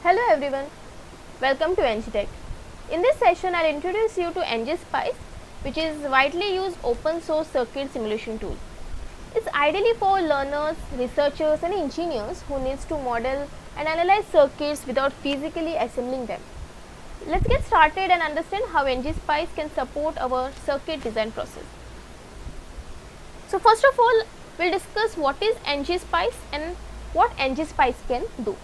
Hello everyone, welcome to NGTech. In this session, I will introduce you to ngSpice, which is widely used open source circuit simulation tool. It's ideally for learners, researchers and engineers who needs to model and analyze circuits without physically assembling them. Let's get started and understand how ngSpice can support our circuit design process. So first of all, we'll discuss what is ngSpice and what ngSpice can do.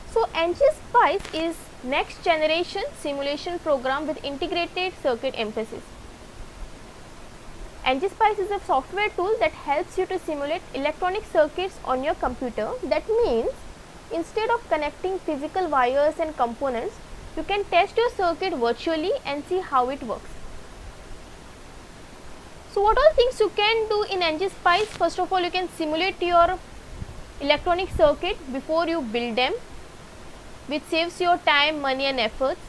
So ngSpice is next generation simulation program with integrated circuit emphasis. ngSpice is a software tool that helps you to simulate electronic circuits on your computer. That means instead of connecting physical wires and components, you can test your circuit virtually and see how it works. So what all things you can do in ngSpice? First of all, you can simulate your electronic circuit before you build them, which saves your time, money and efforts.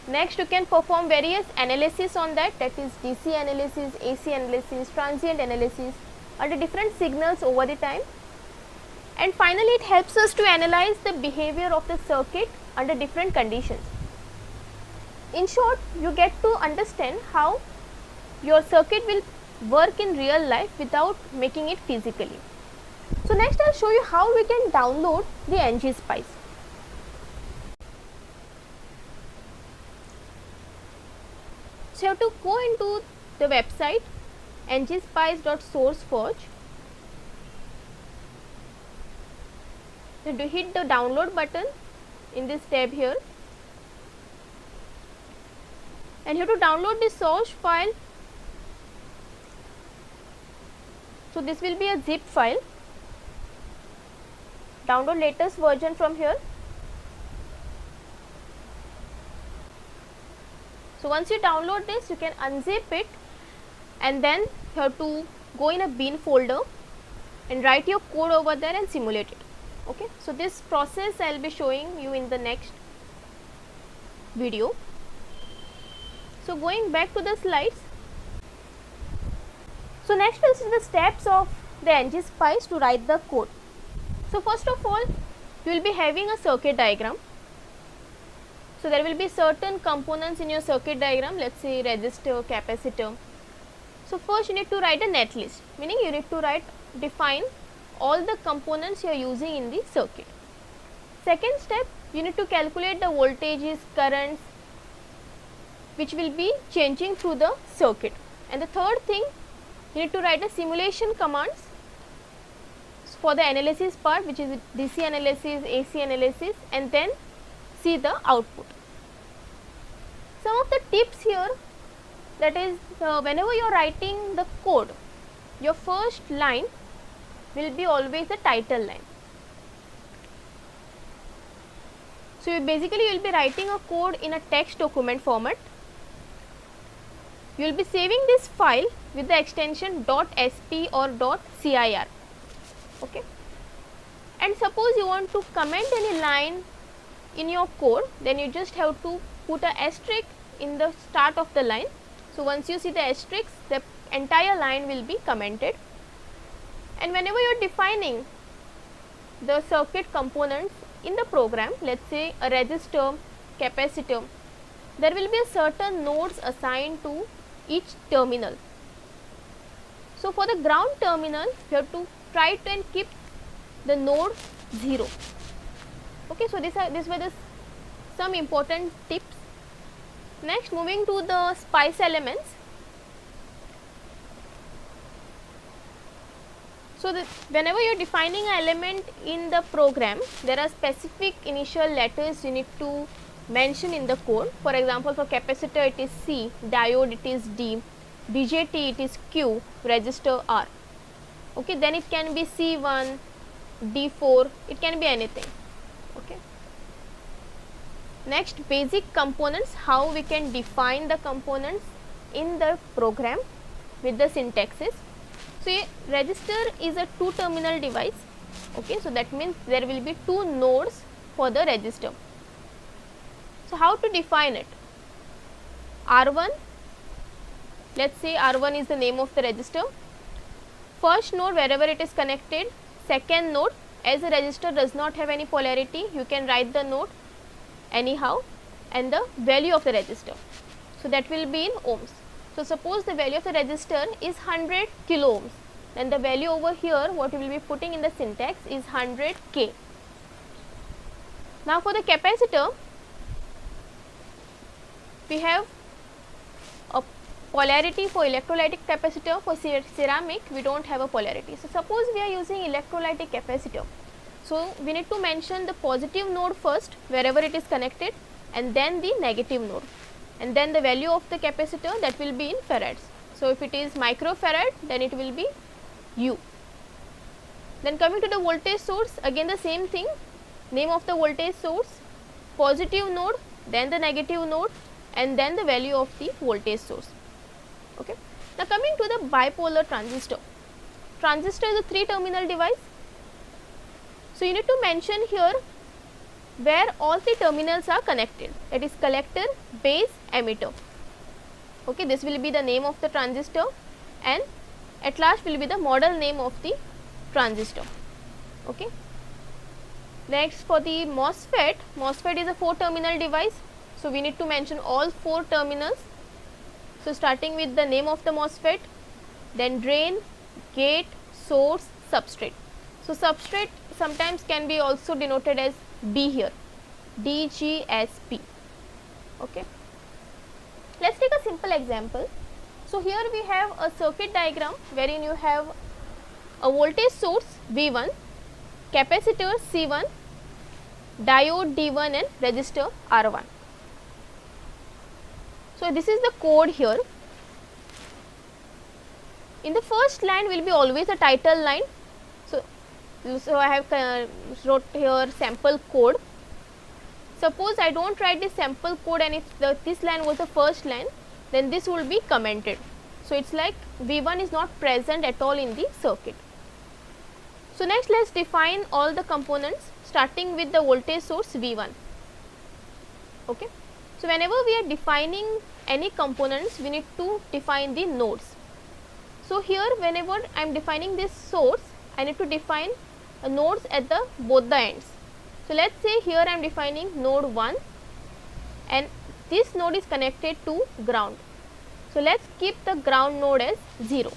Next, you can perform various analysis on that is DC analysis, AC analysis, transient analysis under different signals over the time. And finally, it helps us to analyze the behavior of the circuit under different conditions. In short, you get to understand how your circuit will work in real life without making it physically. So next, I will show you how we can download the ngSpice. So you have to go into the website ngspice.sourceforge. You have to hit the download button in this tab here, and you have to download the source file. So this will be a zip file. Download latest version from here. So once you download this, you can unzip it and then you have to go in a bin folder and write your code over there and simulate it. Okay, so this process I will be showing you in the next video. So going back to the slides. So next is the steps of the ngSpice to write the code. So first of all, you will be having a circuit diagram. So there will be certain components in your circuit diagram, let's say resistor, capacitor. So first you need to write a netlist, meaning you need to define all the components you are using in the circuit. Second step, you need to calculate the voltages, currents which will be changing through the circuit. And the third thing, you need to write a simulation commands for the analysis part, which is DC analysis, AC analysis, and then see the output. Some of the tips here, that is whenever you are writing the code, your first line will be always the title line. So you will be writing a code in a text document format. You will be saving this file with the extension .sp or .cir. Okay. And suppose you want to comment any line in your code, then you just have to put a asterisk in the start of the line. So once you see the asterisk, the entire line will be commented. And whenever you are defining the circuit components in the program, let's say a resistor, capacitor, there will be a certain nodes assigned to each terminal. So for the ground terminal, you have to try to and keep the node 0. Okay, so these were some important tips. Next, moving to the spice elements. So whenever you are defining an element in the program, there are specific initial letters you need to mention in the code. For example, for capacitor it is C, diode it is D, BJT it is Q, resistor R. Okay, then it can be C1, D4, it can be anything. Okay. Next, basic components, how we can define the components in the program with the syntaxes. So a resistor is a 2-terminal device. Okay, so that means there will be 2 nodes for the resistor. So how to define it? R1, let's say R1 is the name of the resistor. First node wherever it is connected, second node as the resistor does not have any polarity, you can write the node anyhow and the value of the resistor. So, that will be in ohms. So, suppose the value of the resistor is 100 kilo ohms, then the value over here what we will be putting in the syntax is 100 K. Now, for the capacitor, we have a polarity for electrolytic capacitor. For ceramic, we do not have a polarity. So, suppose we are using electrolytic capacitor. So, we need to mention the positive node first wherever it is connected, and then the negative node, and then the value of the capacitor, that will be in farads. So, if it is microfarad, then it will be U. Then coming to the voltage source, again the same thing, name of the voltage source, positive node, then the negative node, and then the value of the voltage source. Okay. Now, coming to the bipolar transistor. Transistor is a 3-terminal device. So, you need to mention here where all the terminals are connected, that is collector, base, emitter. Okay, this will be the name of the transistor, and at last will be the model name of the transistor. Okay. Next, for the MOSFET, MOSFET is a 4-terminal device. So, we need to mention all 4 terminals. So, starting with the name of the MOSFET, then drain, gate, source, substrate. So, substrate sometimes can be also denoted as B here, DGSP. Okay. Let us take a simple example. So, here we have a circuit diagram wherein you have a voltage source V1, capacitor C1, diode D1 and resistor R1. So, this is the code here. In the first line will be always a title line. So, I have wrote here sample code. Suppose I do not write the sample code, and if this line was the first line, then this will be commented. So, it is like V1 is not present at all in the circuit. So, next let us define all the components starting with the voltage source V1. Okay. So, whenever we are defining any components, we need to define the nodes. So, here whenever I am defining this source, I need to define nodes at the both the ends. So, let us say here I am defining node 1, and this node is connected to ground. So, let us keep the ground node as 0.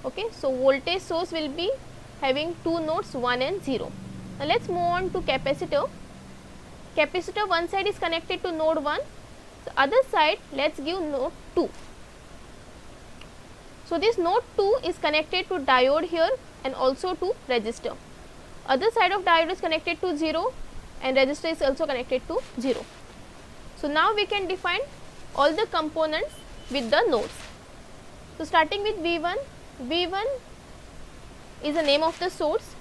Okay. So, voltage source will be having 2 nodes 1 and 0. Now, let us move on to capacitor. Capacitor one side is connected to node 1, so other side let us give node 2. So, this node 2 is connected to diode here and also to resistor. Other side of diode is connected to 0 and resistor is also connected to 0. So, now we can define all the components with the nodes. So, starting with V1, V1 is the name of the source.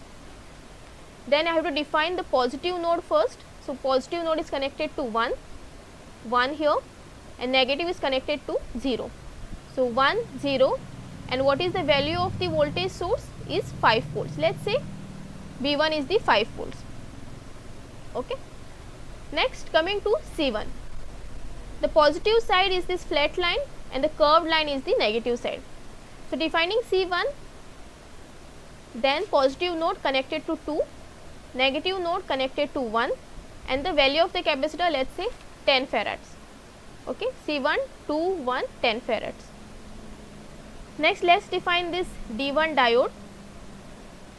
Then I have to define the positive node first. So, positive node is connected to 1 here, and negative is connected to 0. So, 1, 0, and what is the value of the voltage source is 5 volts. Let us say V1 is the 5 volts. Okay. Next, coming to C1. The positive side is this flat line and the curved line is the negative side. So, defining C1, then positive node connected to 2, negative node connected to 1, and the value of the capacitor, let us say 10 farads. Okay. C1, 2, 1, 10 farads. Next, let us define this D1 diode.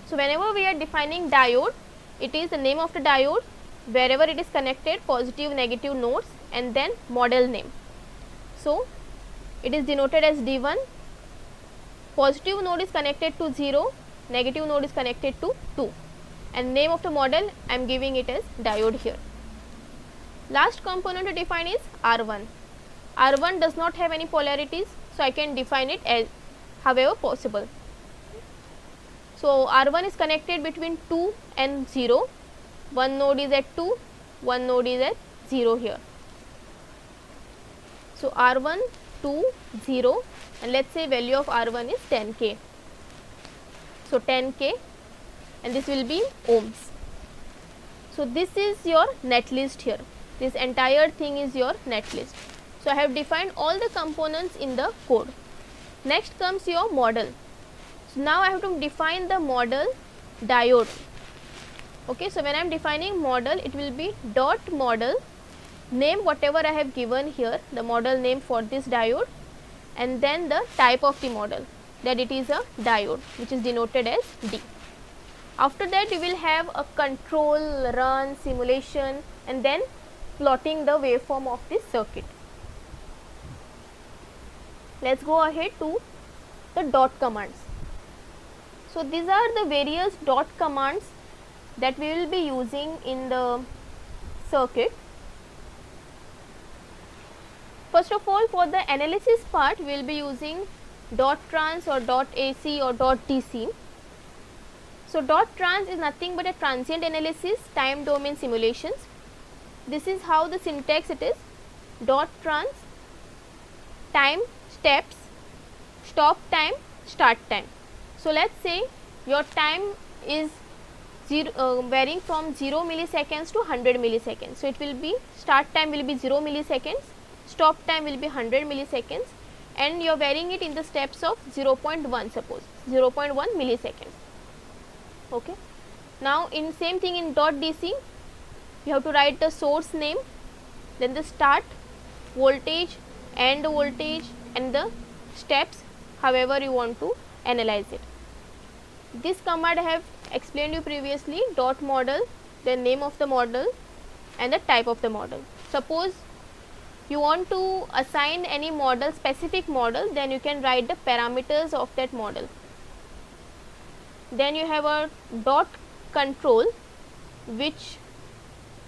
So, whenever we are defining diode, it is the name of the diode, wherever it is connected, positive, negative nodes, and then model name. So, it is denoted as D1, positive node is connected to 0, negative node is connected to 2, and name of the model I am giving it as diode here. Last component to define is R1. R1 does not have any polarities, so I can define it as however possible. So, R1 is connected between 2 and 0, one node is at 2, one node is at 0 here. So, R1, 2, 0, and let us say value of R1 is 10K. So, 10K, and this will be ohms. So, this is your net list here, this entire thing is your net list. So, I have defined all the components in the code. Next comes your model. So, now I have to define the model diode. Okay, so when I am defining model, it will be dot model, name whatever I have given here, the model name for this diode, and then the type of the model, that it is a diode, which is denoted as D. After that, you will have a control, run, simulation, and then plotting the waveform of this circuit. Let's go ahead to the dot commands. So these are the various dot commands that we will be using in the circuit. First of all, for the analysis part, we will be using dot trans or dot AC or dot DC. So dot trans is nothing but a transient analysis, time domain simulations. This is how the syntax it is: dot trans, time, steps, stop time, start time. So let's say your time is varying from 0 milliseconds to 100 milliseconds. So it will be, start time will be 0 milliseconds, stop time will be 100 milliseconds, and you are varying it in the steps of 0.1, suppose 0.1 milliseconds. Okay. Now in same thing in dot DC, you have to write the source name, then the start voltage, end voltage, and the steps, however you want to analyze it. This command I have explained you previously: dot model, the name of the model, and the type of the model. Suppose you want to assign any model, specific model, then you can write the parameters of that model. Then you have a dot control, which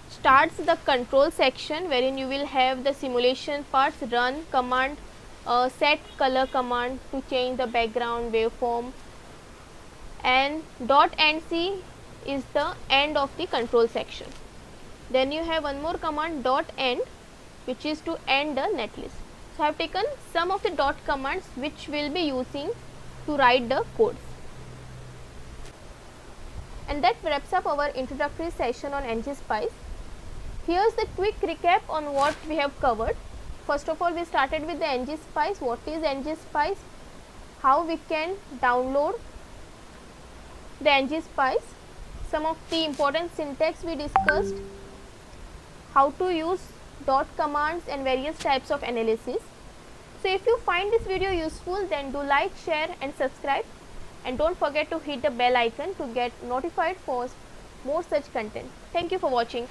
starts the control section, wherein you will have the simulation parts, run command, set color command to change the background waveform, and dot end C is the end of the control section. Then you have one more command, dot end, which is to end the netlist. So I have taken some of the dot commands which we will be using to write the codes. And that wraps up our introductory session on ngSpice. Here's the quick recap on what we have covered. First of all, we started with the ngSpice. What is ngSpice? How we can download the ngSpice. Some of the important syntax we discussed. How to use dot commands and various types of analysis. So if you find this video useful, then do like, share and subscribe, and don't forget to hit the bell icon to get notified for more such content. Thank you for watching.